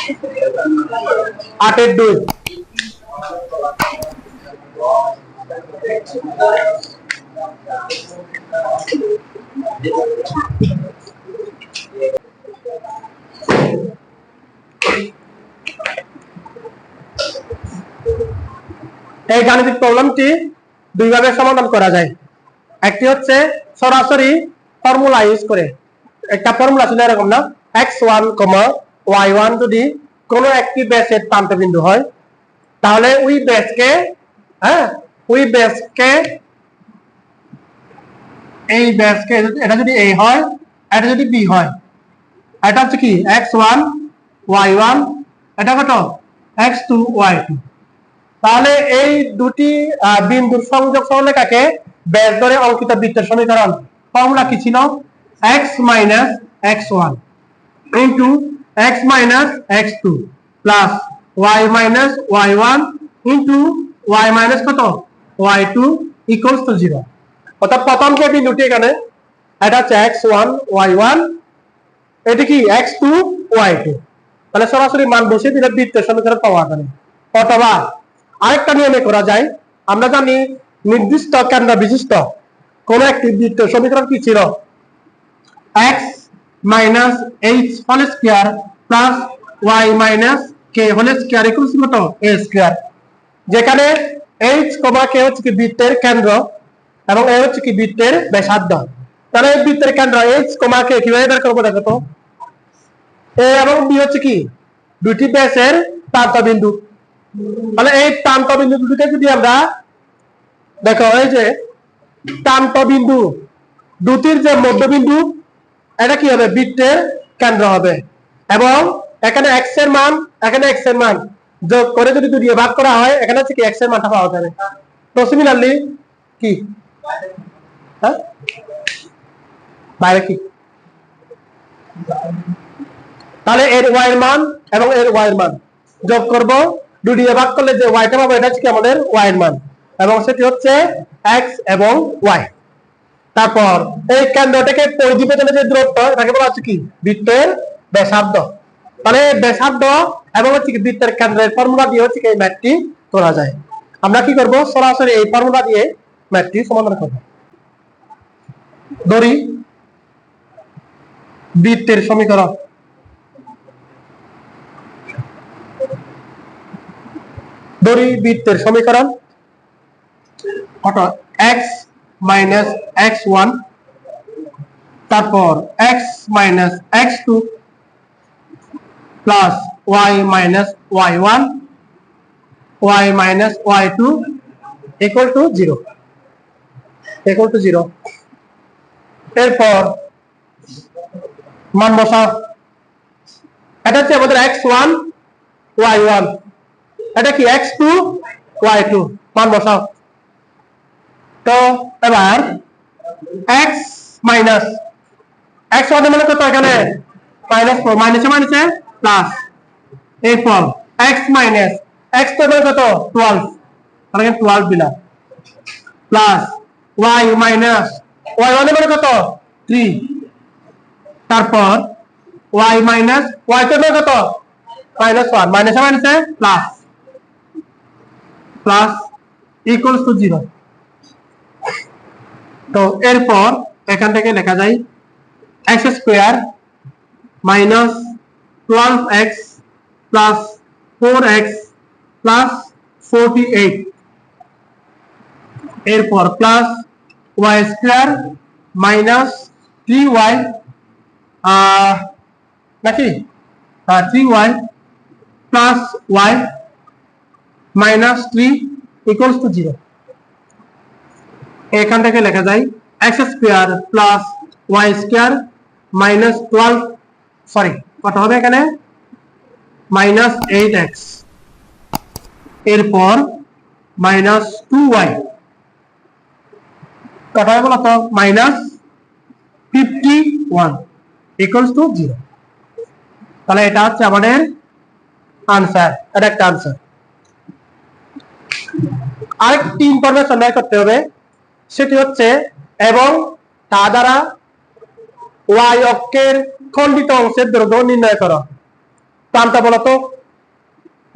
8 এর 2 এই গাণিতিক প্রবলেমটি দুইভাবে সমাধান করা যায়। একটি হচ্ছে সরাসরি ফর্মুলা ইউজ করে। একটা ফর্মুলা ছিল এরকম না, x1, y1 যদি কোনো একটি বেসের প্রান্তবিন্দু হয় তাহলে ওই বেসকে এই বেসকে এটা যদি a হয়, এটা যদি b হয়, এটা হচ্ছে কি x1 y1, এটা কত x2 y2। তাহলে এই দুটি বিন্দুর সংযোগ সরলরেখাকে ব্যাস ধরে অঙ্কিত বৃত্তের সমীকরণ ফর্মুলা কি ছিল? x minus x1 into x minus x2 plus y minus y1 into y minus কত y2 ইকুয়ালস টু 0। অর্থাৎ প্রথম যে বিন্দুটি এখানে এটা হচ্ছে x1 y1, এটি কি x2 y2। তাহলে সরাসরি মান বসিয়ে দিলে বৃত্তের সমীকরণ পাওয়া যাবে। অথবা আরেকটা নিয়মে করা যায়। আমরা জানি নির্দিষ্ট কেন্দ্র বিশিষ্ট কোন একটি বৃত্তের সমীকরণ কি ছিল? x minus h whole square plus y minus k whole square equals কত a স্কয়ার, যেখানে h, k হচ্ছে কি বৃত্তের কেন্দ্র এবং a হচ্ছে কি বৃত্তের ব্যাসার্ধ। তাহলে এই বৃত্তের কেন্দ্র h, k কিভাবে বের করব দেখো তো। a এবং b হচ্ছে কি দুটি ব্যাসের প্রান্তবিন্দু। মানে এই প্রান্তবিন্দু দুটিকে যদি আমরা দেখো, এই যে প্রান্তবিন্দু দুটির যে মধ্যবিন্দু এটা কি হবে? বৃত্তের কেন্দ্র হবে। এবং এখানে x এর মান, এখানে x এর মান যোগ করে যদি দুই দিয়ে ভাগ করা হয়, এখানে হচ্ছে কি x এর মানটা পাওয়া যাবে। তো সিমিলারলি কি বাইরে কি, তাহলে এর y এর মান এবং এর y এর মান যোগ করব, দুই দিয়ে ভাগ করলে যে y টা পাবো এটা হচ্ছে কি আমাদের y এর মান, এবং সেটি হচ্ছে x এবং y। তারপর এই কেন্দ্রটাকে পরিধি পেছনে যে দূরত্ব এটাকে বলা হচ্ছে কি বৃত্তের ব্যাসার্ধ। তাহলে ব্যাসার্ধ এবং হচ্ছে কি বৃত্তের কেন্দ্রের ফর্মুলা দিয়ে হচ্ছে এই ম্যাথটি করা যায়। আমরা কি করব? সরাসরি এই ফর্মুলা দিয়ে ম্যাথটি সমাধান করব। ধরি বৃত্তের সমীকরণ, কত x মাইনাস x1, তারপর x minus x2 plus y minus y1, y minus y2 equal to 0। এরপর মান বসাও। এটা হচ্ছে আমাদের x1 y1, এটা কি x2 y2, মান বসাও। তো এবার x মাইনাস x1 মানে কত? এখানে মাইনাস 4, মাইনাসে মাইনাসে প্লাস, এরপর x মাইনাস x2 মানে কত 12, তাহলে 12 দিলাম, প্লাস y মাইনাস y1 মানে কত 3, তারপর y মাইনাস y2 মানে কত -1, মাইনাসে মাইনাসে প্লাস, প্লাস ইকুয়ালস টু 0। তো এরপর এখান থেকে লেখা যায় x square minus 12x plus 4x plus 48, এরপর plus y square minus 3y নাকি 3y plus y minus 3 equals to 0। এখান থেকে লেখা যায় x square plus y square minus 12, sorry কত হবে এখানে মাইনাস 8x, এরপর মাইনাস 2y, কত হবে বলো তো মাইনাস 51 ইকুয়ালস টু 0। তাহলে এটা হচ্ছে আমাদের আনসার, এটা একটা আনসার। আরেকটি ইনফরমেশন বের করতে হবে, সেটি হচ্ছে এবং তা দ্বারা y অক্ষের খণ্ডিত অংশের দৈর্ঘ্য নির্ণয় করো। প্রান্ত বলতো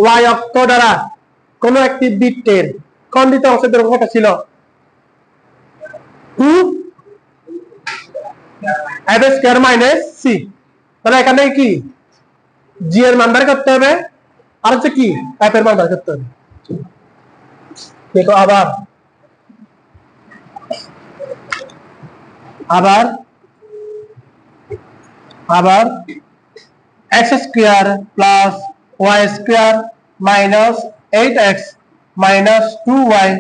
ওয়াই অক্ষ দ্বারা কোন একটি বৃত্তের খণ্ডিত অংশের দৈর্ঘ্য কত ছিল 2 স্কয়ার মাইনাস সি। তাহলে এখানে কি জি এর মান বের করতে হবে আর হচ্ছে কি এফ এর মান বের করতে হবে। দেখো আবার x square plus y square minus 8x minus 2y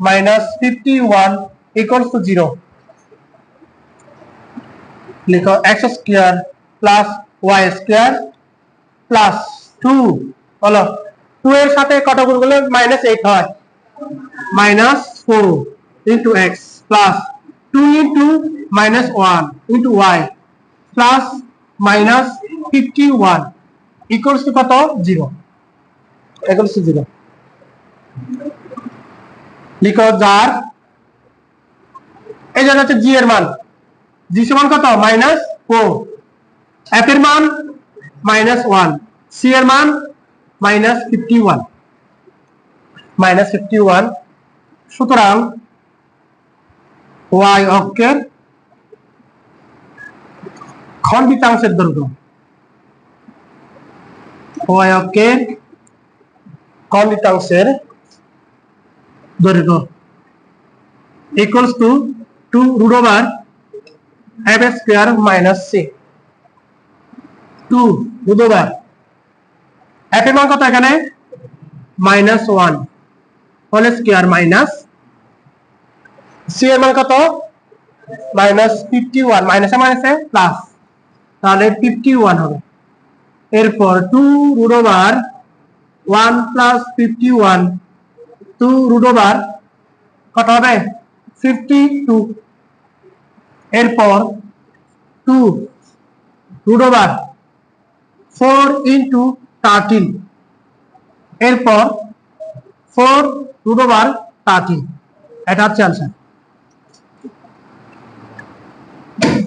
minus 51 equals to 0। লিখো x square plus y square plus 2 বলো 2 এর সাথে কত গুণ করলে মাইনাস 8 হয় minus 4 into x plus 2 into minus 1 into y plus minus 51 equals to কত 0 equals to 0। লিখো যার এই জায়গা হচ্ছে জি এর মান, জি সমান কত মাইনাস 4, এফ এর মান মাইনাস 1, সি এর মান মাইনাস 51। সুতরাং ওয়াই অক্ষের খণ্ডিতাংশের দৈর্ঘ্য ওয়াই অক্ষের খণ্ডিতাংশের দৈর্ঘ্য equals to 2 root over F square minus C. 2 root over F এর মান কত এখানে minus 1 whole square minus C এর মান কত মাইনাস 51, মাইনাসে মাইনাসে প্লাস, তাহলে 51 হবে। এরপর 2 root over 1 plus 51, 2 root over কত হবে 52। এরপর 2 রুট ওভার 4 ইন্টু 13, এরপর 4 রুট ওভার 13, এটা হচ্ছে আনসার।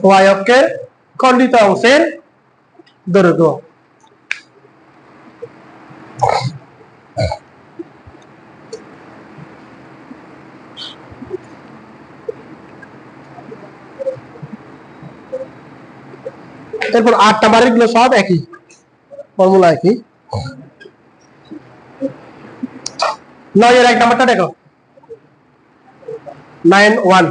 ওয়াই অক্ষের খণ্ডিত অংশের দৈর্ঘ্য। এরপর 8 নাম্বারের গুলো সব একই ফর্মুলা, একই। 9 এর 1 নাম্বারটা দেখো 9(1)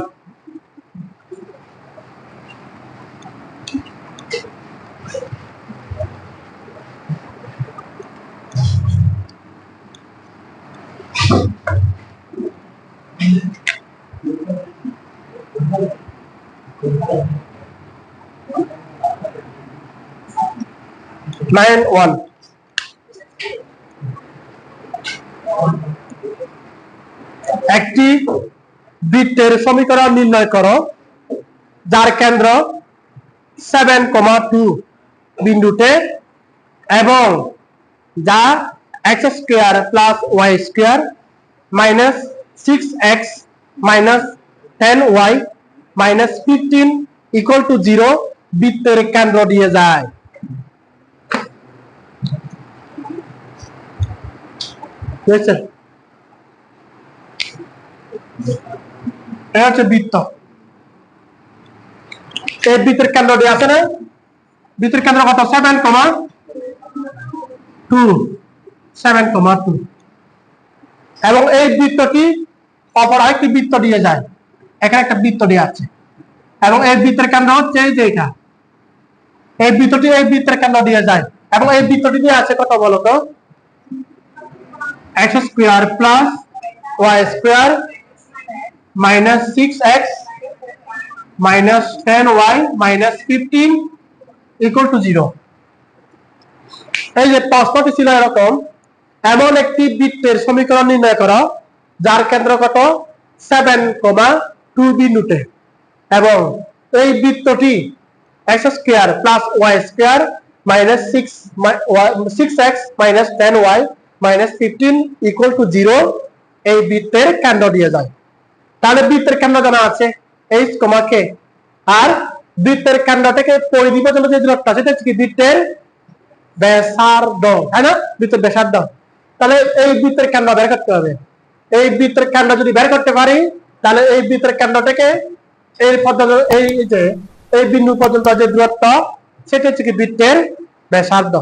একটি বৃত্তের সমীকরণ নির্ণয় করো যার কেন্দ্র 7,2 বিন্দুতে এবং যা x square plus y square minus 6x minus 10y minus 15 equal to 0 বৃত্তের কেন্দ্র দিয়ে যায়। বুঝছেন? এটা হচ্ছে বৃত্ত। এই বৃত্তের কেন্দ্র দিয়ে আছে না, বৃত্তের কেন্দ্র কত 7,2 এবং এই বৃত্তটি অপর আরেকটি বৃত্ত দিয়ে যায়, এখানে একটা বৃত্ত দিয়ে আছে এবং এই বৃত্তের কেন্দ্র হচ্ছে এই যে এটা, এই বৃত্তটি এই বৃত্তের কেন্দ্র দিয়ে যায় এবং এই বৃত্তটি দিয়ে আছে কত বলতো x square plus y square minus 6x minus 10y minus 15 equal to 0। এই যে প্রশ্নটি ছিল এরকম, এমন একটি বৃত্তের সমীকরণ নির্ণয় করো যার কেন্দ্র কত 7,2 বিন্দুতে এবং এই বৃত্তটি x square plus y square minus 6x minus 10y minus 15 equal to 0 এই বৃত্তের কেন্দ্র দিয়ে যায়। তাহলে বৃত্তের কেন্দ্র জানা আছে h, k, আর বৃত্তের কেন্দ্র থেকে পরিধি পর্যন্ত যে দূরত্ব আছে সেটা কি বৃত্তের ব্যাসার্ধ, তাই না? বৃত্তের ব্যাসার্ধ। তাহলে এই বৃত্তের কেন্দ্র বের করতে হবে। এই বৃত্তের কেন্দ্র যদি বের করতে পারি, তাহলে এই বৃত্তের কেন্দ্র থেকে এই পর্যন্ত, এই যে এই বিন্দু পর্যন্ত যে দূরত্ব, সেটা হচ্ছে কি বৃত্তের ব্যাসার্ধ,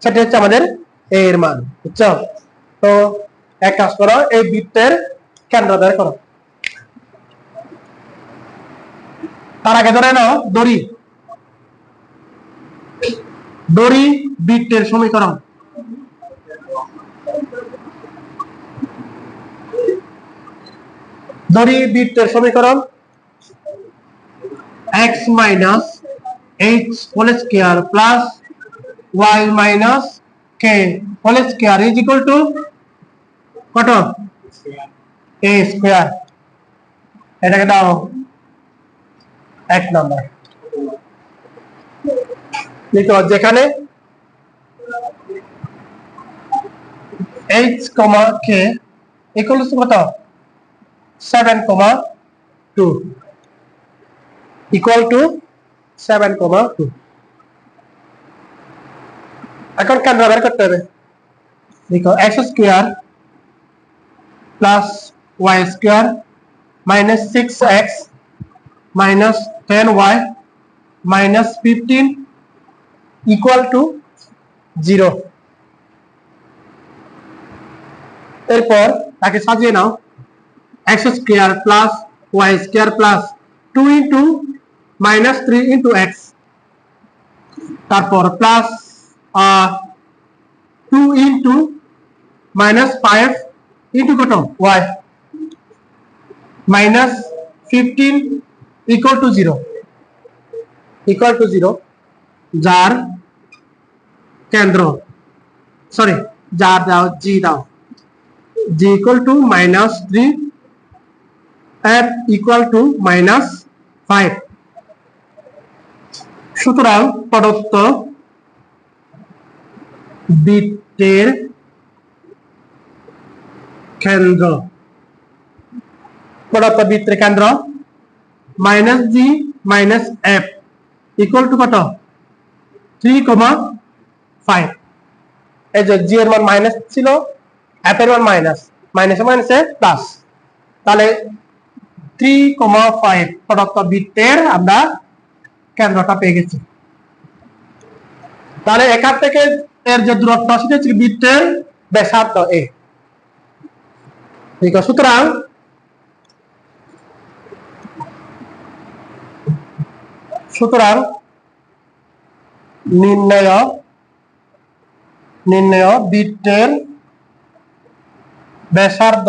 সেটা হচ্ছে আমাদের এর মান, বুঝছো? তো এক কাজ করো, এই বৃত্তের কেন্দ্র বের করো। তার আগে ধরে নাও দড়ি, দড়ি বৃত্তের সমীকরণ। দড়ি বৃত্তের সমীকরণ x minus h whole square plus y minus k whole square is equal to কত? a square. এটাকে দাও এক নাম্বার। লিখো, যেখানে h, k ইকুয়াল টু কত? 7,2 ইকুয়াল টু 7,2। এখন কেন্দ্র বের করতে হবে। দেখো x square plus y square minus 6x minus 10y minus 15 equal to 0। এরপর তাকে সাজিয়ে নাও, x square plus y square plus 2 into minus 3 into x, তারপর প্লাস 2 ইন্টু মাইনাস 5 ইন্টু কত? y minus 15 equal to 0, equal to 0, যার কেন্দ্র, sorry যার দাও g দাও, g equal to minus 3, f equal to minus 5। সুতরাং প্রদত্ত বৃত্তের কেন্দ্র, প্রদত্ত বৃত্তের কেন্দ্র minus G minus F equal to কত? 3,5। এই যে জি এর মান মাইনাস ছিল, এফ এর মান মাইনাস, মাইনাসে মাইনাসে প্লাস, তাহলে 3,5 প্রদত্ত বৃত্তের আমরা কেন্দ্রটা পেয়ে গেছি। তাহলে এখান থেকে এর যে দূরত্ব, সেটা হচ্ছে বৃত্তের ব্যাসার্ধ এ। ঠিক আছে, সুতরাং সুতরাং নির্ণয় বৃত্তের ব্যাসার্ধ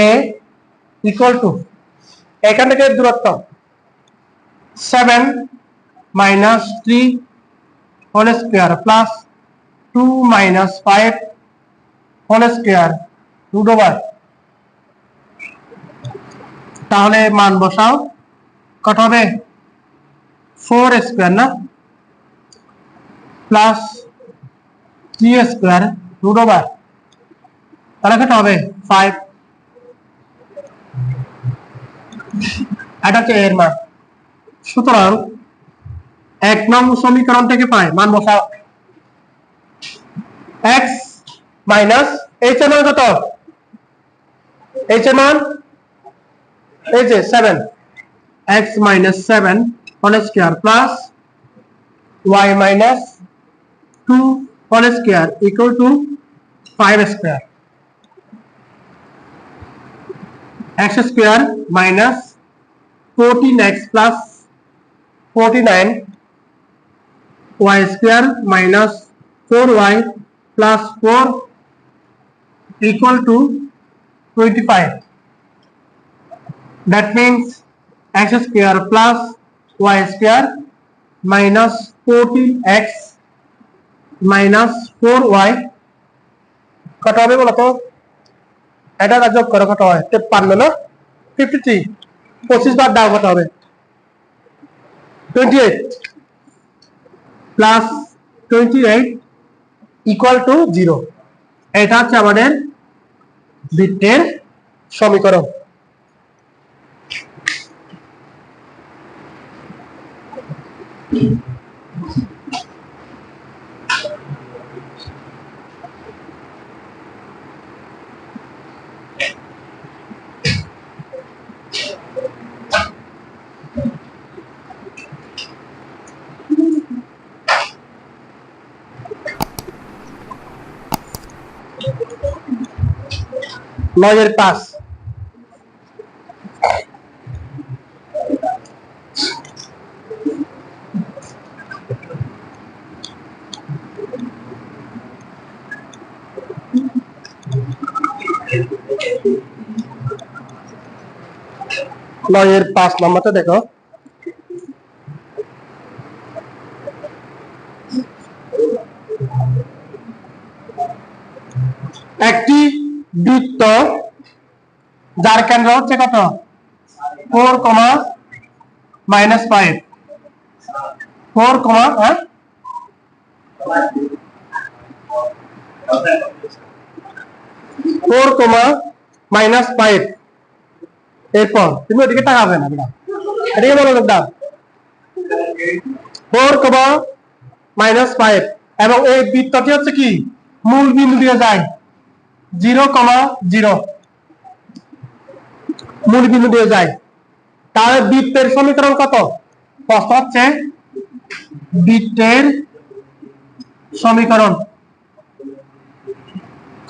এ ইকুয়াল টু, এখান থেকে দূরত্ব 7 minus 3 whole square plus 2 minus 5 whole square root over. তাহলে মান বসাও, কত হবে? 4 স্কয়ার না, প্লাস 3 স্কয়ার রুট ওভার, তাহলে কত হবে? 5। এটা হচ্ছে এর মান। সুতরাং 1 নং সমীকরণ থেকে পাই, মান বসাও, x মাইনাস h এর মান কত? h এর মান এই যে 7, x minus 7 whole square plus y minus 2 whole square equal to 5 square, x square minus 14x plus 49 y square minus 4y plus 4 equal to 25. That means x square plus y square minus 14x minus 4y কত হবে বলো তো? এটা যোগ করো, কত হয়? 53 না, 53, 25 বার দাও, কত হবে? 28 প্লাস 28 ইকুয়াল টু 0। এটা হচ্ছে আমাদের বৃত্তের সমীকরণ। 9 এর 5 9 এর 5 নম্বরটা দেখো। একটি বৃত্ত যার কেন্দ্র হচ্ছে কত 4, -5 4, হ্যাঁ 4, -5 এরপর তুমি ওদিকে তাকাবে না বেটা, এদিকে মনোযোগ দাও। 4, -5 এবং এই বৃত্তটি হচ্ছে কি মূল বিন্দু দিয়ে যায় 0, 0 মূল বিন্দু দিয়ে যায়। তাহলে বৃত্তের সমীকরণ কত? প্রশ্ন হচ্ছে বৃত্তের সমীকরণ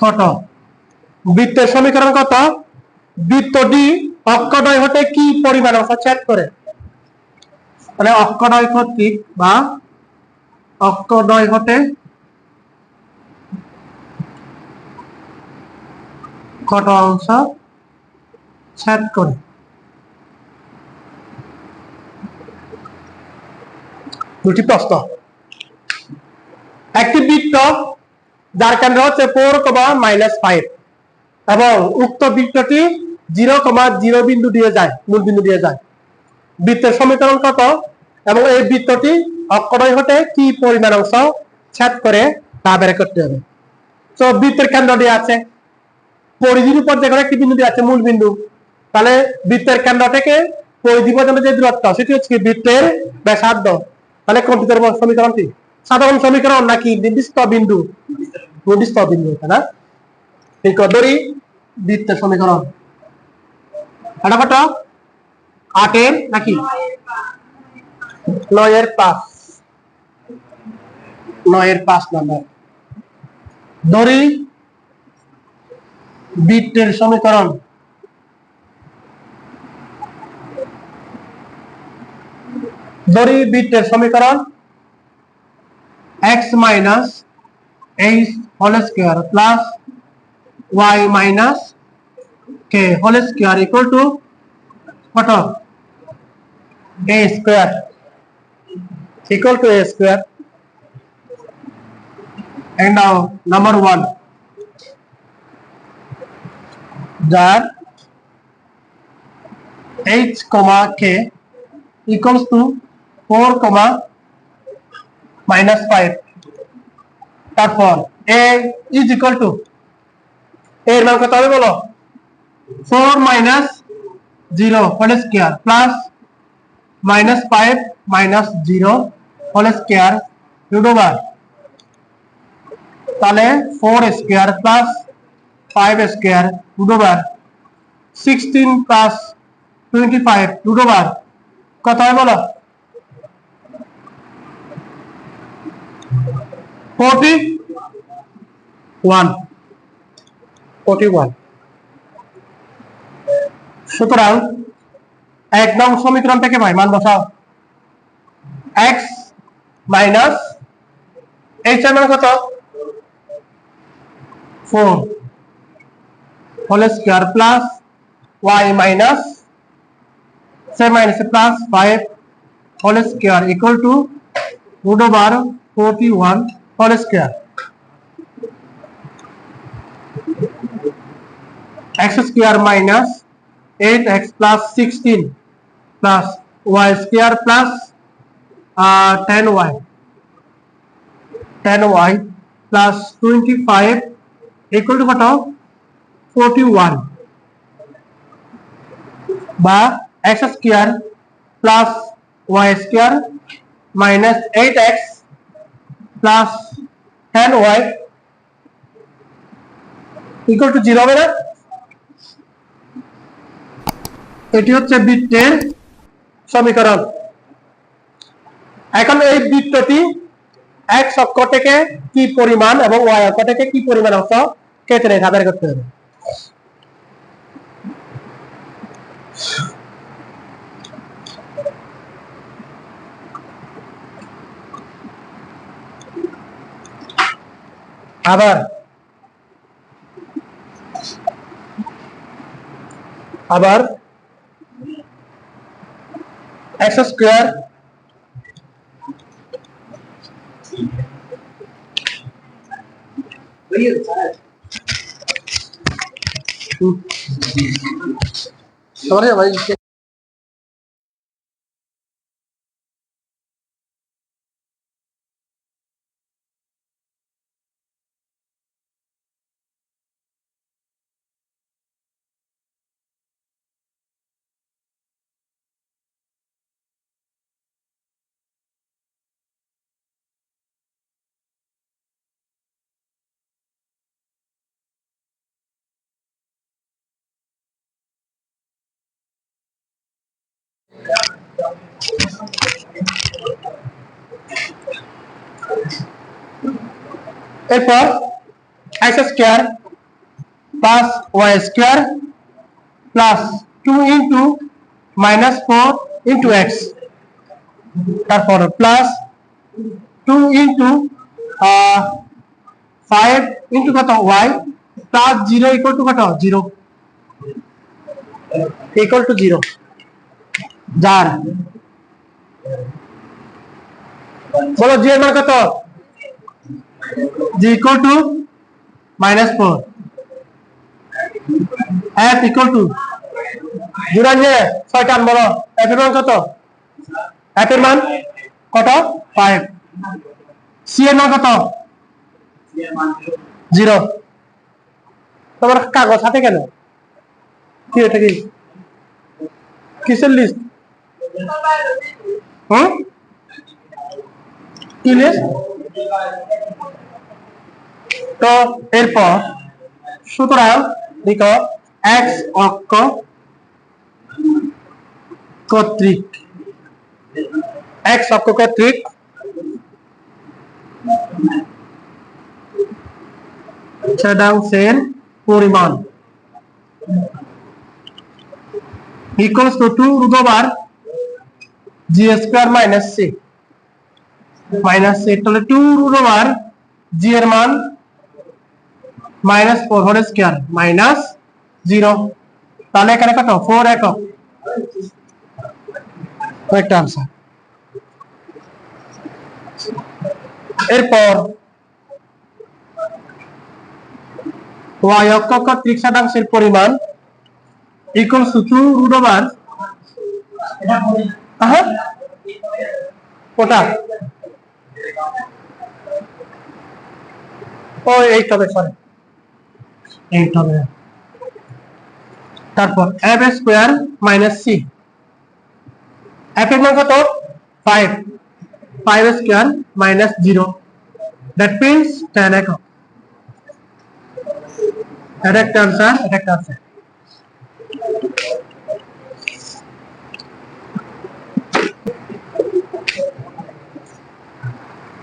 কত? বৃত্তের সমীকরণ কত? বৃত্তটি অক্ষদ্বয় হতে কি পরিমাণ অংশ ছেদ করে? তাহলে অক্ষদ্বয় কর্তৃক বা অক্ষদ্বয় হতে কত অংশ ছেদ করে? দুটি প্রশ্ন। একটি বৃত্ত যার কেন্দ্র হচ্ছে 4, -5 এবং উক্ত বৃত্তটি 0, 0 বিন্দু দিয়ে যায়, মূল বিন্দু দিয়ে যায়। বৃত্তের সমীকরণ কত এবং এই বৃত্তটি অক্ষদ্বয় হতে কি পরিমাণ অংশ ছেদ করে তা বের করতে হবে। তো বৃত্তের কেন্দ্র দিয়ে আছে, পরিধির উপর যে কোনো একটি বিন্দু দিয়ে আছে মূল বিন্দু, তাহলে বৃত্তের কেন্দ্র থেকে পরিধি পর্যন্ত যে দূরত্ব সেটি হচ্ছে বৃত্তের ব্যাসার্ধ। তাহলে কোনটি সমীকরণটি সাধারণ সমীকরণ নাকি নির্দিষ্ট বিন্দু? নির্দিষ্ট বিন্দু, তাই না? এই কদরি বৃত্তের সমীকরণ এটা কত 8 নাকি 9 এর 5? 9 এর 5 নম্বর। ধরি বৃত্তের সমীকরণ x - h whole square plus y - k whole square equal to কত? a square equal to a square. And now number 1, that h, k equals to 4, -5. তারপর a is equal to এর মান কত হবে বলো? 4 - 0 whole square plus -5 - 0 whole square root over, তাহলে 4 square plus 5 square root over 16 plus 25 root over কত হয় বলো? 41। সুতরাং এক নং সমীকরণ থেকে ভাই মান বসাও। x মাইনাস h এর মান কত? 4 whole square plus y minus plus 5 whole square equal to root over 41 whole square. x square minus 8x plus 16 plus y square plus 10y plus 25 equal to কত? 41 বা x square plus y square minus 8x plus 10y equal to 0 হবে না? এটি হচ্ছে বৃত্তের সমীকরণ। এখন এই বৃত্তটি x অক্ষ থেকে কি পরিমাণ এবং y অক্ষ থেকে কি পরিমাণ অংশ কেটে নেয় তা বের করতে হবে। আবার আবার x স্কয়ার ভাই এরপর x square plus y square plus 2 into minus 4 into x, তারপর প্লাস 2 ইন্টু 5 ইন্টু কত y প্লাস 0 ইকুয়াল টু কত 0 ইকুয়াল টু 0, যার বলো জি এর মান কত, G equal to minus 4, f equal to জুড়া যে 6 টান বলো f এর মান কত, f এর মান কত 5, c এর মান কত 0। তোমার কাগজ হাতে কেন, কি এটা কি কিসের লিস্ট, কি লিস্ট? তো এরপর সুতরাং লিখো x অক্ষ কর্তৃক ছেদাংশের পরিমাণ equals to 2 root over G square minus C, তাহলে 2 রুট ওভার জি এর মান মাইনাস 4 হোল স্কয়ার মাইনাস 0, তাহলে এখানে কত 4 একক, একটা আনসার। এরপর y অক্ষ কর্তৃক শতাংশের পরিমাণ ইকুয়ালস টু 2 রুট ওভার ওটা ও 8 হবে, সরি 8 হবে, তারপর f square minus c, f এর মান কত 5 স্কয়ার মাইনাস 0, দ্যাট মিন্স 10 একক, এটা একটা আনসার, এটা একটা আনসার।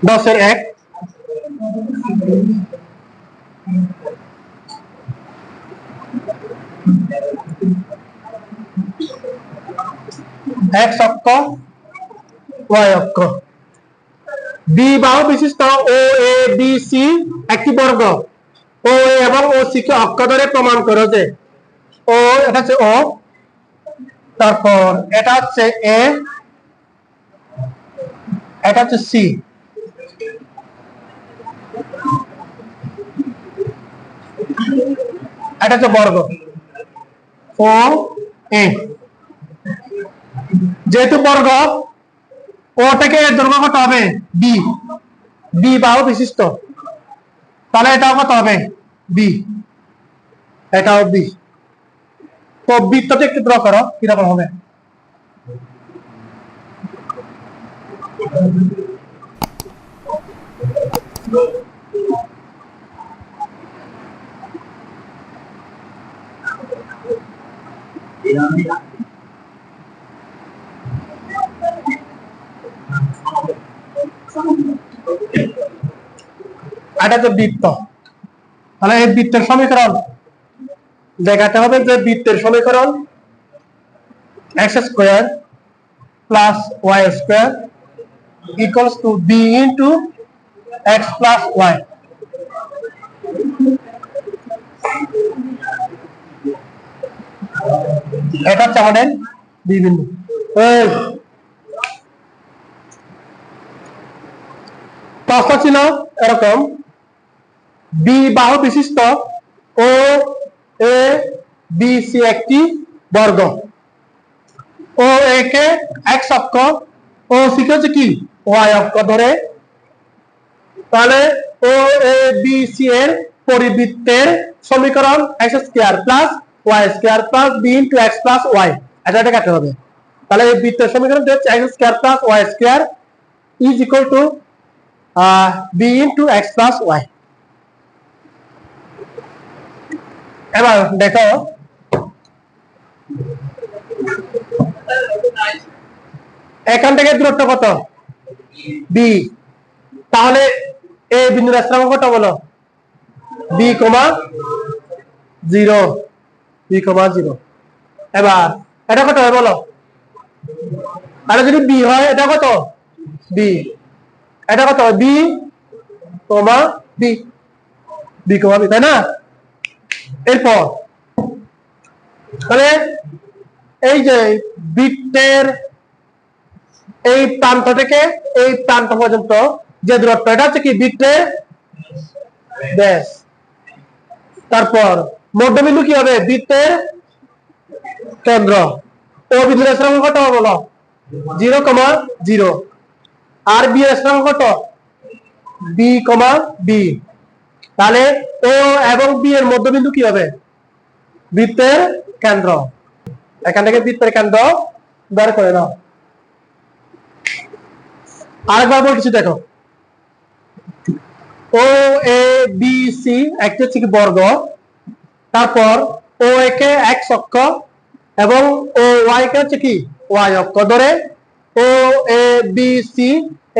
দশের 1 x অক্ষ y অক্ষ বি বাহু বিশিষ্ট ও এ বি সি একটি বর্গ, ও এ এবং ও সি কে অক্ষ ধরে প্রমাণ করো যে ও এটা হচ্ছে ও, তারপর এটা হচ্ছে এ, এটা হচ্ছে সি, এটা হচ্ছে বর্গ ও এ, যেহেতু বর্গ ও থেকে এর দৈর্ঘ্য কত হবে বি, বি বাহু বিশিষ্ট, তাহলে এটাও কত হবে বি, এটাও বি। তো বৃত্তটা একটু ড্র করো কিরকম হবে, এটা তো বৃত্ত, তাহলে এই বৃত্তের সমীকরণ দেখাতে হবে যে বৃত্তের সমীকরণ x square plus y square equals to b into x plus y. এটা হচ্ছে আমাদের বি বিন্দু। প্রশ্ন ছিল এরকম, বি বাহু বিশিষ্ট ও এ বি সি একটি বর্গ, ও এ কে এক্স অক্ষ, ও সি কে হচ্ছে কি ওয়াই অক্ষ ধরে, তাহলে ও এ বি সি এর পরিবৃত্তের সমীকরণ X square plus Y square plus B into X plus Y, এটা কাটতে হবে। তাহলে এই বৃত্তের সমীকরণ হচ্ছে X square plus Y square is equal to B into X plus Y. এবার দেখো এখান থেকে দূরত্ব কত, বি, তাহলে এ বিন্দুর স্থানাঙ্ক কত বলো, B comma zero, B comma zero. এবার এটা কত হয় বলো, আর যদি বি হয় এটা কত, বি, এটা কত B comma B, B comma B, তাই না? এরপর তাহলে এই যে বৃত্তের এই প্রান্ত থেকে এই প্রান্ত পর্যন্ত যে দূরত্ব, এটা হচ্ছে কি বৃত্তের ব্যাস। তারপর মধ্যবিন্দু কি হবে, বৃত্তের কেন্দ্র। ও বিন্দুর স্থানাঙ্ক কত বলো, 0,0, আর বি এর স্থানাঙ্ক কত, বি কমা বি। তাহলে ও এবং বি এর মধ্যবিন্দু কি হবে, বৃত্তের কেন্দ্র। এখান থেকে বৃত্তের কেন্দ্র বের করে নাও। আরেকবার বলছি দেখো, ও এ বি সি একটি হচ্ছে কি বর্গ, তারপর ও এ কে এক্স অক্ষ এবং ও ওয়াই কে হচ্ছে কি ওয়াই অক্ষ ধরে ও এ বি সি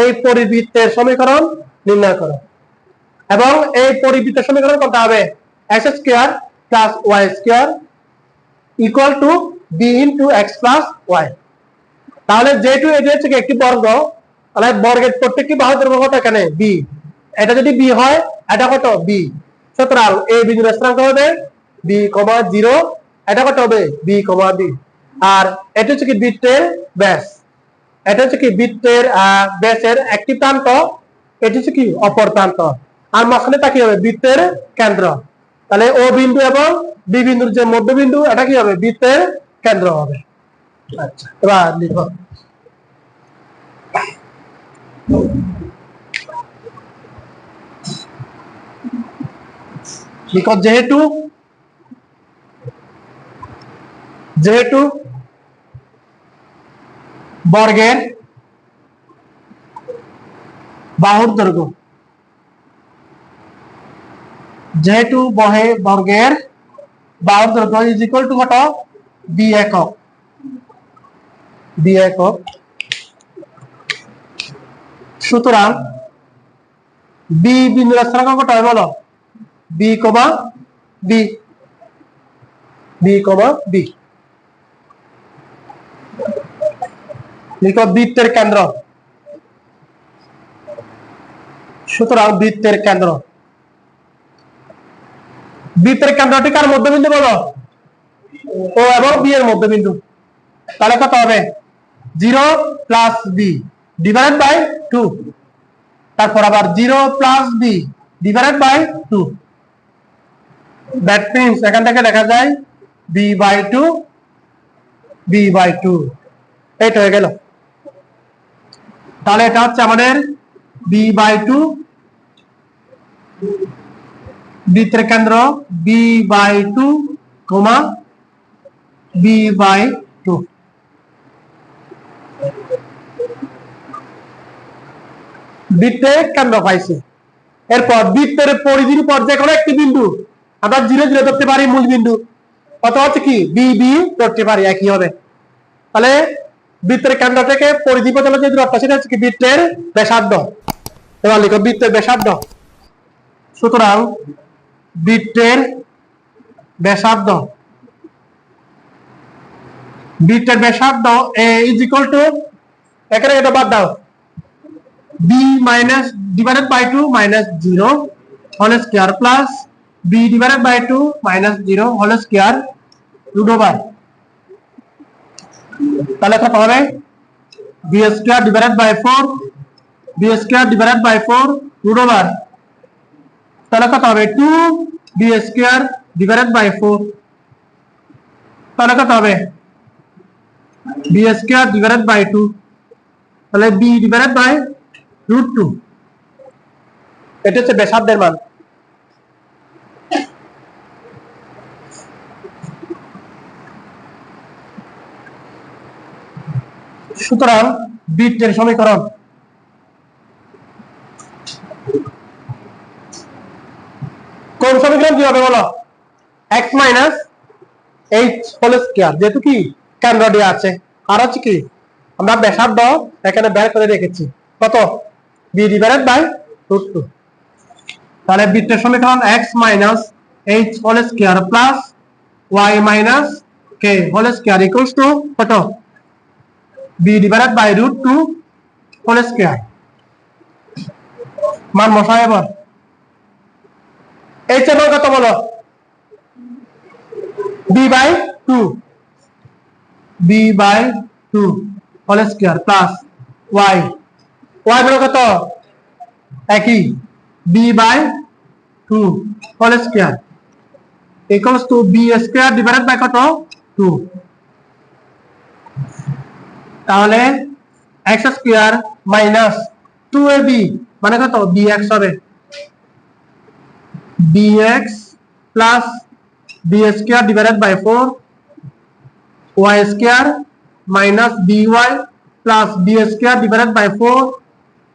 এই পরিবৃত্তের সমীকরণ নির্ণয় করো, এবং এই পরিবৃত্তের সমীকরণ করতে হবে X square plus Y square equal to B into X plus Y. তাহলে যেহেতু এটি হচ্ছে একটি বর্গ, তাহলে বর্গের প্রত্যেকটি বাহু দৈর্ঘ্য কত এখানে বি, এটা যদি বি হয় এটা কত বি, সুতরাং এই বিন্দুর স্থানাঙ্ক হবে বি কমা জিরো, এটা কত হবে বি কমা বি। আর এটা হচ্ছে কি বৃত্তের ব্যাস, এটা হচ্ছে কি বৃত্তের ব্যাসের একটি প্রান্ত, এটি হচ্ছে কি অপর প্রান্ত, আর মাঝখানে তা কি হবে বৃত্তের কেন্দ্র। তাহলে ও বিন্দু এবং বি বিন্দুর যে মধ্যবিন্দু এটা কি হবে বৃত্তের কেন্দ্র হবে। আচ্ছা, এবার লিখো লিখো যেহেতু বর্গের বাহুর দৈর্ঘ্য, যেহেতু বর্গের বাহুর দৈর্ঘ্য ইজ ইকুয়াল টু কত বি একক, বি একক, সুতরাং বি বিন্দুর স্থানাঙ্ক কত হয় বলো, বি কমা বি, বি কমা বি। লিখো বৃত্তের কেন্দ্র, সুতরাং বৃত্তের কেন্দ্র, বৃত্তের কেন্দ্রটি কার মধ্যবিন্দু বলো, ও এবং বি এর মধ্যবিন্দু। তাহলে কত হবে 0 প্লাস বি ডিভাইডেড বাই 2, তারপর আবার 0 plus B divided by 2, that means এখান থেকে দেখা যায় বি বাই 2, বি বাই 2, এইটা হয়ে গেল। তাহলে এটা হচ্ছে আমাদের বি বাই 2, বৃত্তের কেন্দ্র বি বাই 2, বি বাই 2। বৃত্তের কেন্দ্র পাইছে। এরপর বৃত্তের পরিধির উপর যে কোনো একটি বিন্দু আমরা 0 0 ধরতে পারি মূল বিন্দু, অথবা হচ্ছে কি বি বি ধরতে পারি, একই হবে। তাহলে বৃত্তের কেন্দ্র থেকে পরিধি পর্যন্ত যে দূরত্ব সেটা হচ্ছে কি বৃত্তের ব্যাসার্ধ। এবার লিখো বৃত্তের ব্যাসার্ধ, সুতরাং বৃত্তের ব্যাসার্ধ বৃত্তের ব্যাসার্ধ a ইজ ইকুয়াল টু, এখানে এটা বাদ দাও, b minus divided by 2 minus 0 whole square plus b divided by 2 minus 0 whole square root over. তাহলে কত হবে? b square divided by 4 b square divided by 4 root over. তাহলে কত হবে? 2 b স্কয়ার ডিভাইডেড বাই 4। তাহলে কত হবে? b স্কয়ার ডিভাইডেড বাই 2, তাহলে b ডিভাইডেড বাই রুট 2। এটা হচ্ছে ব্যাসার্ধের মান। সুতরাং বৃত্তের সমীকরণ কোন সমীকরণ কি হবে বলো? x minus h whole square, যেহেতু কি কেন্দ্র দেওয়া আছে, আর হচ্ছে কি আমরা ব্যাসার্ধ এখানে বের করে রেখেছি, কত? b divided by root 2। তাহলে বৃত্তের সমীকরণ x minus h whole square plus y minus k whole square equals to কত? b divided by root 2 whole square. মান বসাই এবার। h এর মান কত বলো? b by 2 whole square plus y বলো কত? একই b by 2 whole square equals to b square divided by কত? 2। তাহলে x স্কয়ার মাইনাস 2ab মানে কত? bx হবে, bx plus b square divided by 4 y square minus by plus b square divided by 4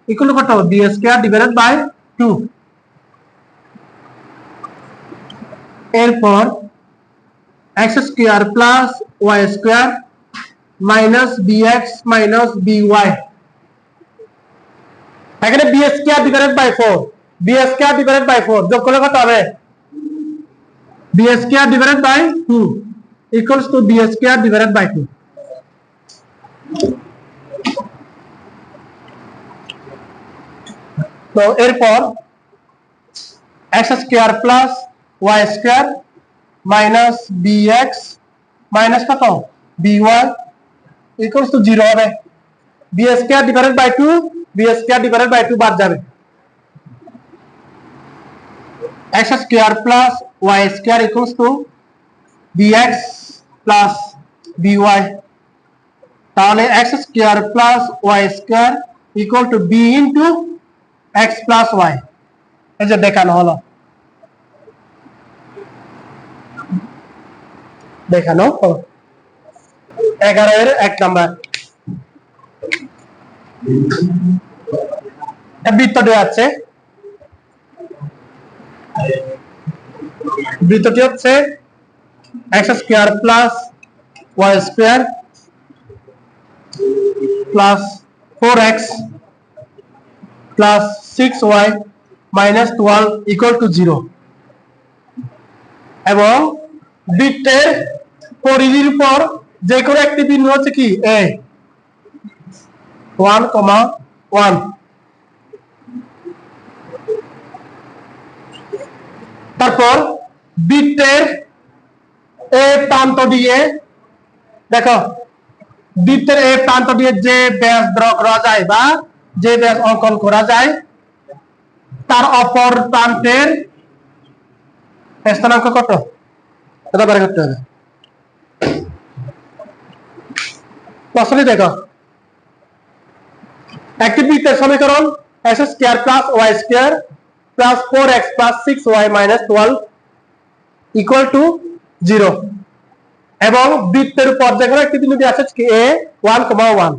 equal কত? b square divided by 2। এরপর x square plus y square minus bx minus by, এখানে b square divided by 4 b square divided by 4 যোগ করলে কত হবে? b square divided by 2 equals to b square divided by 2। তো এরপর x square plus y square minus bx minus কত? by equals to 0 হবে, b square divided by 2 b square divided by 2 বাদ যাবে, x square plus y square equals to bx plus by। তাহলে x square plus y square equal to b into x plus y, এই যে দেখানো হলো, দেখানো হলো 11 এর 1 নাম্বার। বৃত্ত দেওয়া আছে, বৃত্তটি হচ্ছে x square plus y square plus 4x plus 6y minus 12 equal to 0 এবং বৃত্তের পরিধির উপর যে কোনো একটি বিন্দু হচ্ছে কি a 1,1। তারপর বৃত্তের a প্রান্ত দিয়ে, দেখো বৃত্তের a প্রান্ত দিয়ে যে ব্যাস ড্র করা যায় বা যে ব্যাস অঙ্কন করা যায় তার অপর প্রান্তের স্থানাঙ্ক কত? এটা বের করতে হবে। প্রশ্নটি দেখো, একটি বৃত্তের সমীকরণ x square plus y square plus 4x plus 6y minus 12 equal to 0 এবং বৃত্তের উপর যে কোনো একটি বিন্দু আছে কি a 1,1।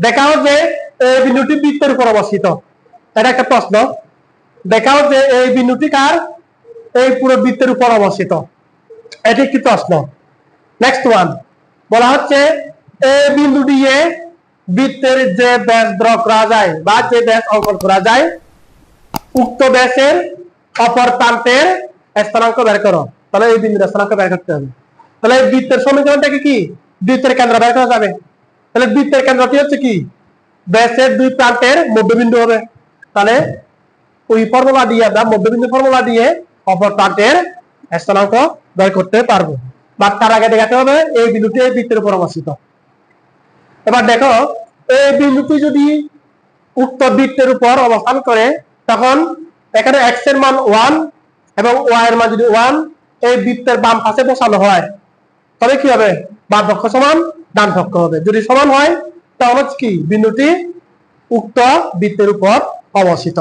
দেখাও যে এই বিন্দুটি বৃত্তের উপর অবস্থিত, এটা একটা প্রশ্ন। দেখাও যে এই বিন্দুটি কার? এই পুরো বৃত্তের উপর অবস্থিত, এটি একটি প্রশ্ন। নেক্সট ওয়ান বলা হচ্ছে এই বিন্দু দিয়ে বৃত্তের যে ব্যাস ড্র করা যায় বা যে ব্যাস অঙ্কন করা যায় উক্ত ব্যাসের অপর প্রান্তের স্থানাঙ্ক বের করো। তাহলে এই বিন্দুর স্থানাঙ্ক বের করতে হবে। তাহলে এই বৃত্তের সমীকরণটাকে কি বৃত্তের কেন্দ্র বের করা যাবে। তাহলে বৃত্তের কেন্দ্রটি হচ্ছে কি, ব্যাসের দুই প্রান্তের মধ্যবিন্দু হবে। তাহলে ওই ফর্মুলা দিয়ে আমরা মধ্যবিন্দু ফর্মুলা দিয়ে অপর প্রান্তের স্থানাঙ্ক বের করতে পারবো। বাট তার আগে দেখাতে হবে এই বিন্দুটি এই বৃত্তের উপর অবস্থিত। এবার দেখো এই বিন্দুটি যদি উক্ত বৃত্তের উপর অবস্থান করে, তখন এখানে এক্স এর মান 1 এবং ওয়াই এর মান যদি 1 এই বৃত্তের বাম পাশে বসানো হয়, তবে কি হবে, বাম পক্ষ সমান ডান পক্ষ হবে। যদি সমান হয় তাহলে কি বিন্দুটি উক্ত বৃত্তের উপর অবস্থিত।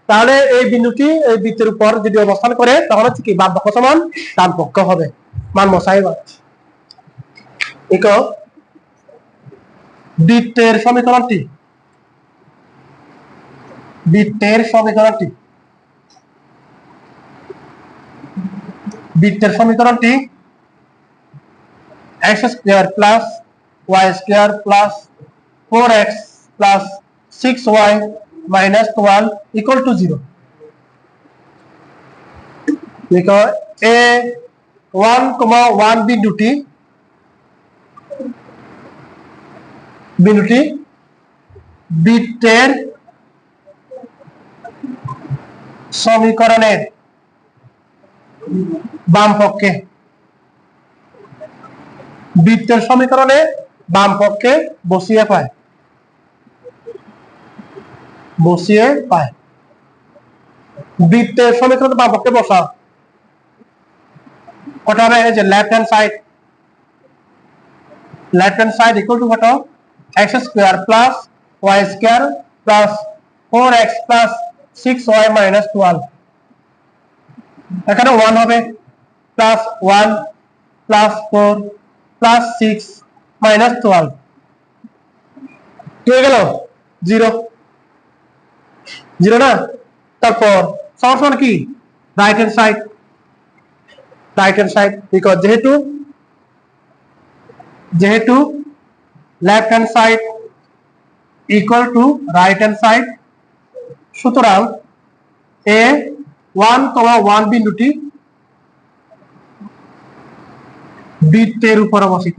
তাহলে এই বিন্দুটি এই বৃত্তের উপর যদি অবস্থান করে তখন হচ্ছে কি বাম পক্ষ সমান ডান পক্ষ হবে। মান মশাই বৃত্তের সমীকরণটি বৃত্তের সমীকরণটি বৃত্তের সমীকরণটি x square plus y square plus 4x plus 6y minus 12 equal to 0। দেখো এ 1,1 বিন্দুটি বৃত্তের সমীকরণের বাম পক্ষে বসিয়ে পায় বৃত্তের সমীকরণের বাম পক্ষে বসাও। কত হবে, যে left hand side equal to কত, x square plus y square plus 4x plus 6y minus 12। এখানে 1 হবে, প্লাস 1 প্লাস 4 প্লাস 6 মাইনাস 12 কি হয়ে গেল, 0 না। তারপর সমান কি, রাইট হ্যান্ড সাইড বিকজ যেহেতু left hand side equal to right hand side, সুতরাং এ 1,1 বিন্দুটি বৃত্তের উপর অবস্থিত।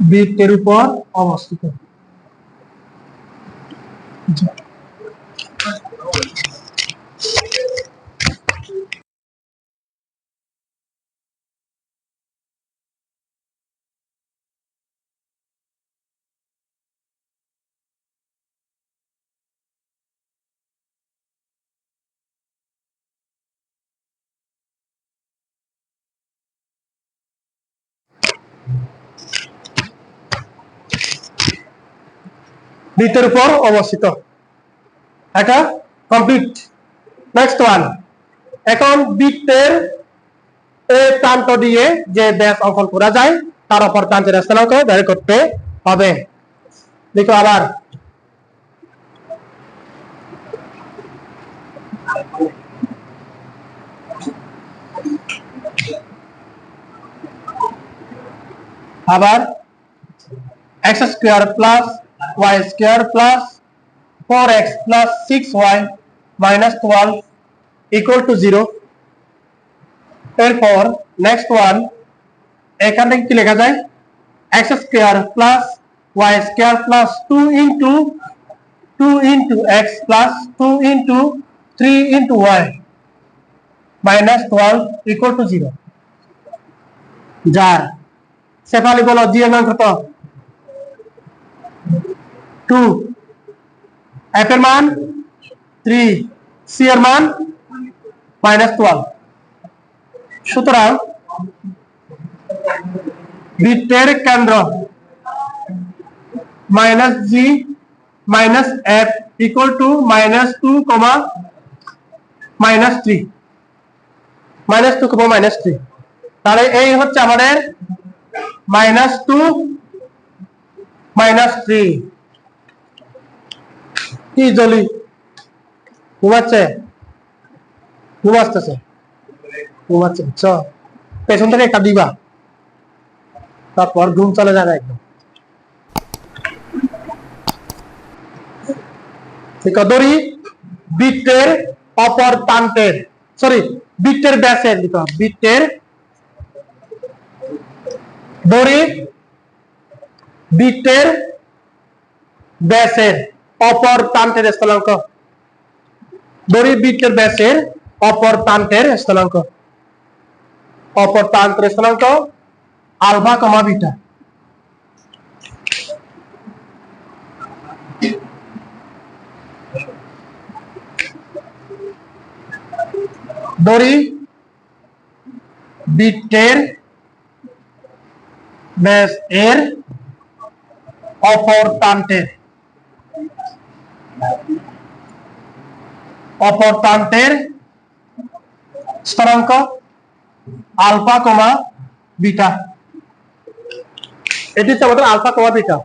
বৃত্তের উপর অবস্থিত, এটা কমপ্লিট। নেক্সট ওয়ান, এখন বৃত্তের এই প্রান্ত দিয়ে যে ব্যাস অঙ্কন করা যায় তার অপর প্রান্তের স্থানাঙ্ক বের করতে হবে। দেখো আবার x square plus y square plus 4x plus 6y minus 12 equal to 0। এরপর নেক্সট ওয়ান, এখানে কি লেখা যায়, x square plus y square plus 2 into x plus 2 into 3 into y minus 12 equal to 0। যার সেফালি বলো জি এর মান কত, 2, f এর মান 3, c এর মান মাইনাস 12। সুতরাং বৃত্তের কেন্দ্র minus G minus F equal to minus 2, minus 3, তাহলে এই হচ্ছে আমাদের -2 -3। কি জলি ঘুমাচ্ছে পেছন থেকে একটা দিবা, তারপর ঘুম চলে যাবে একদম। ঠিক আছে, ধরি বৃত্তের অপর প্রান্তের বৃত্তের ব্যাসের দড়ি বৃত্তের ব্যাসের অপর প্রান্তের স্থলাঙ্ক, দড়ি বৃত্তের ব্যাসের অপর প্রান্তের স্থলাঙ্ক, অপর প্রান্তের স্থলাঙ্ক আলফা কমা বিটা। দড়ি বৃত্তের ব্যাস এর অপর প্রান্তের স্থলাঙ্ক আলফা কমা বিটা। এটি হচ্ছে আমাদের আলফা কমা বিটা।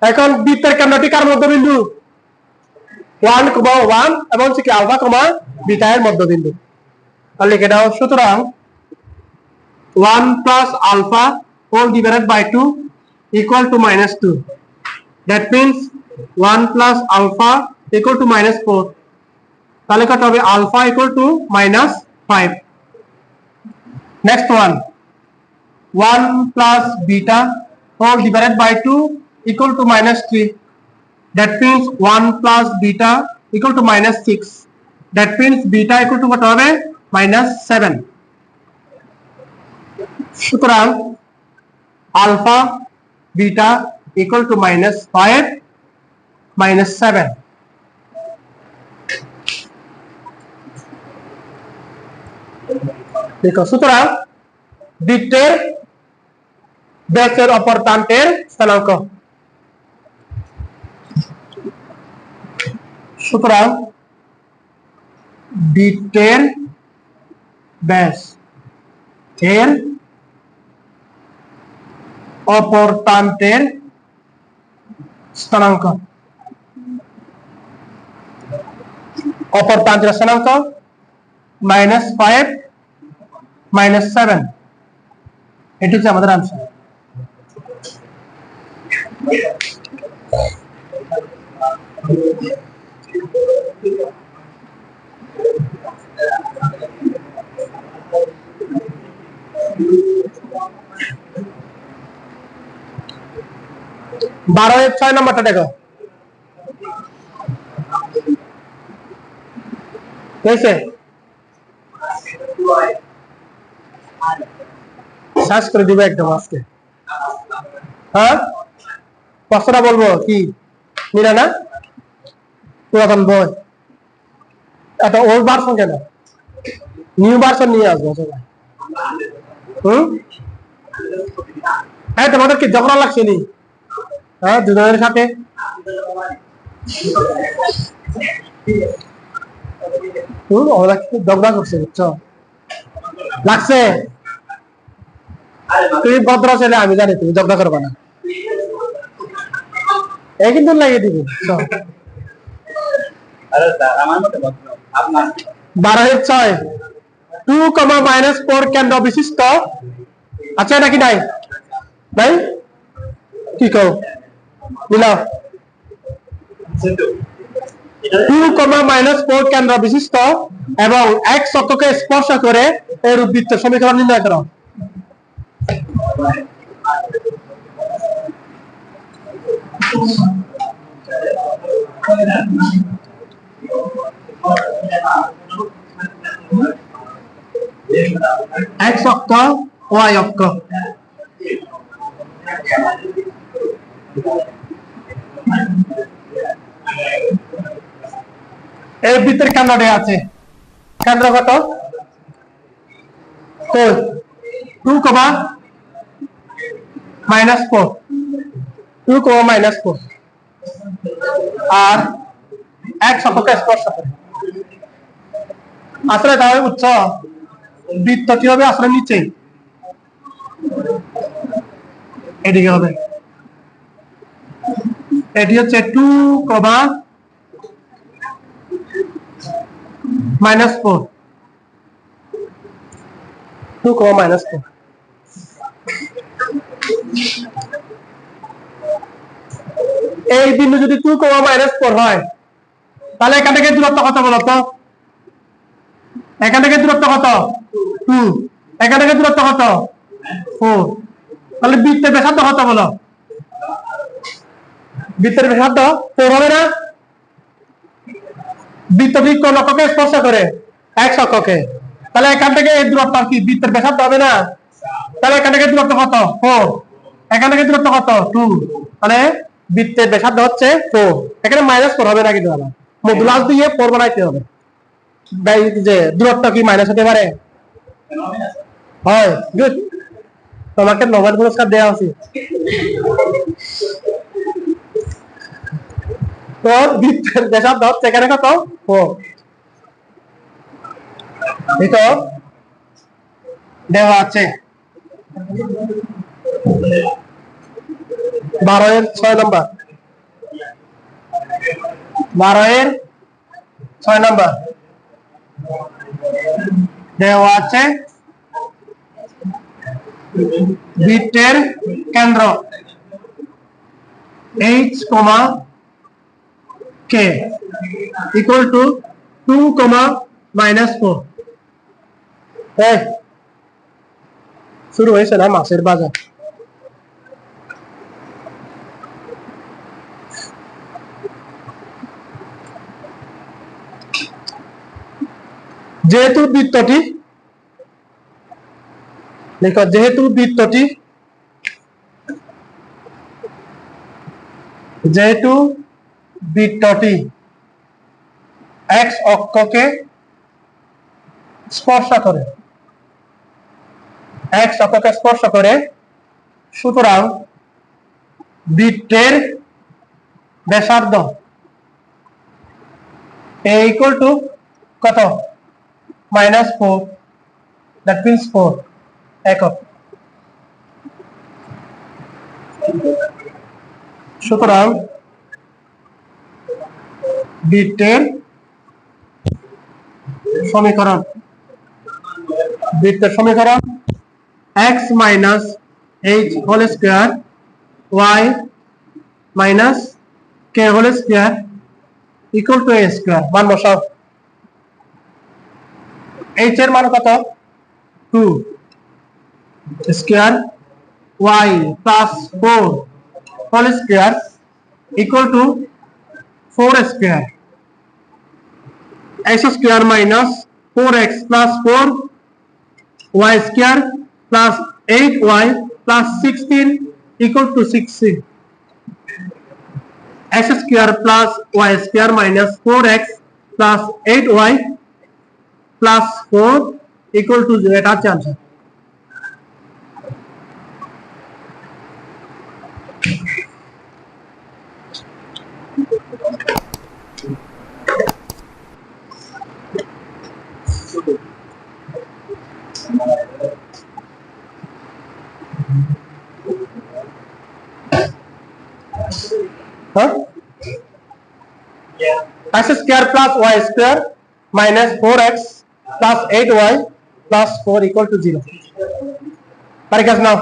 এখন বৃত্তের কেন্দ্রটি কার মধ্যবিন্দু? 1, 1 এবং কি আলফা কমা বিটা এর মধ্যবিন্দু। তাহলে লিখে দাও, সুতরাং 1 plus alpha whole divided by 2 equal to -2. That means 1 plus alpha equal to -4. তাহলে কত হবে? alpha equal to -5. Next one, 1 plus beta whole divided by 2 equal to -3. That means 1 plus beta equal to -6. That means beta equal to কত হবে? -7. সুতরাং alpha beta equal to -5 -7। দেখো, সুতরাং বৃত্তের ব্যাসের অপর প্রান্তের স্থলাঙ্ক, সুতরাং বৃত্তের ব্যাস এর অপর প্রান্তের স্থানাঙ্ক, অপর প্রান্তের স্থানাঙ্ক -5 -7। এটি হচ্ছে আমাদের আনসার। বারো এর 6 নম্বরটা দেখো, শেষ করে দিবে একদম আজকে। হ্যাঁ, প্রশ্নটা বলবো কি মিলা না পুরাতন বই, এত ওল্ড ভার্সন কেন, নিউ ভার্সন নিয়ে আসবো সবাই। হ্যাঁ, তোমাদের কি ঝগড়া লাগছে নি? হ্যাঁ, দুজনের সাথে ওরা ঝগড়া করছে, বুঝছো? লাগছে? তুমি ভদ্র ছেলে, আমি জানি তুমি ঝগড়া করবা না, এই কিন্তু লাগিয়ে দিবি। 12/6 2, -4 কেন্দ্র বিশিষ্ট, আচ্ছা এটা কি নাই? নাই কি কও মিলাও। 2, -4 কেন্দ্র বিশিষ্ট এবং এক অক্ষকে স্পর্শ করে এর বৃত্তের সমীকরণ নির্ণয় করো। x অক্ষ, y অক্ষ, এই বৃত্তের কেন্দ্রটি আছে, কেন্দ্র কত? 2, -4 2, -4 আর এক অক্ষকে স্পর্শ করে। আসলে তাহলে উচ্চ বৃত্তটি হবে আসলে নিচে, এদিকে হবে। এটি হচ্ছে 2, -4 2, -4। এই বিন্দু যদি 2, -4 হয়, তাহলে এখান থেকে দূরত্ব কত বলতো? এখান থেকে দূরত্ব কত? 2, এখান থেকে দূরত্ব কত? 4। তাহলে বৃত্তের ব্যাসার্ধ কত বলো? বৃত্তের ব্যাসার্ধ 4 হবে না? বৃত্তটি কোন অক্ষকে স্পর্শ করে? x অক্ষকে। তাহলে এখান থেকে এই দূরত্ব কি বৃত্তের ব্যাসার্ধ হবে না? তাহলে এখান থেকে দূরত্ব কত? 4। এখান থেকে দূরত্ব কত? 2। তাহলে বৃত্তের ব্যাসার্ধ হচ্ছে 4। এখানে -4 হবে না কিন্তু আমার মডুলাস দিয়ে 4 বানাইতে হবে। ভাই যে দূরত্ব কি মাইনাস হতে পারে? হয়, গুড। তোমাকে নোবেল পুরস্কার দেওয়া উচিত। তো বৃত্তের ব্যাসার্ধ হচ্ছে এখানে কত? 4। এই তো দেওয়া আছে 12 এর 6 নম্বর। 12 এর 6 নম্বর দেওয়া আছে বৃত্তের কেন্দ্র h, k equal to 2, -4। শুরু হয়েছে না মাছের বাজার। যেহেতু বৃত্তটি দেখো, যেহেতু বৃত্তটি x অক্ষকে স্পর্শ করে, সুতরাং বৃত্তের ব্যাসার্ধ a equal to কত? -4, that means 4 একক। সুতরাং বৃত্তের সমীকরণ x minus h whole square y minus k whole square equal to a square। মান বসাও। h এর মান কত? 2 square y plus 4 whole square equal to 4 square x square minus 4x plus 4 y square plus 8y plus 16 equal to 16। x square plus y square minus 4x plus 8y plus 4 equal to 0। এটা হচ্ছে answer. x square plus y square minus 4x plus 8y plus 4 equal to 0। Parikas now।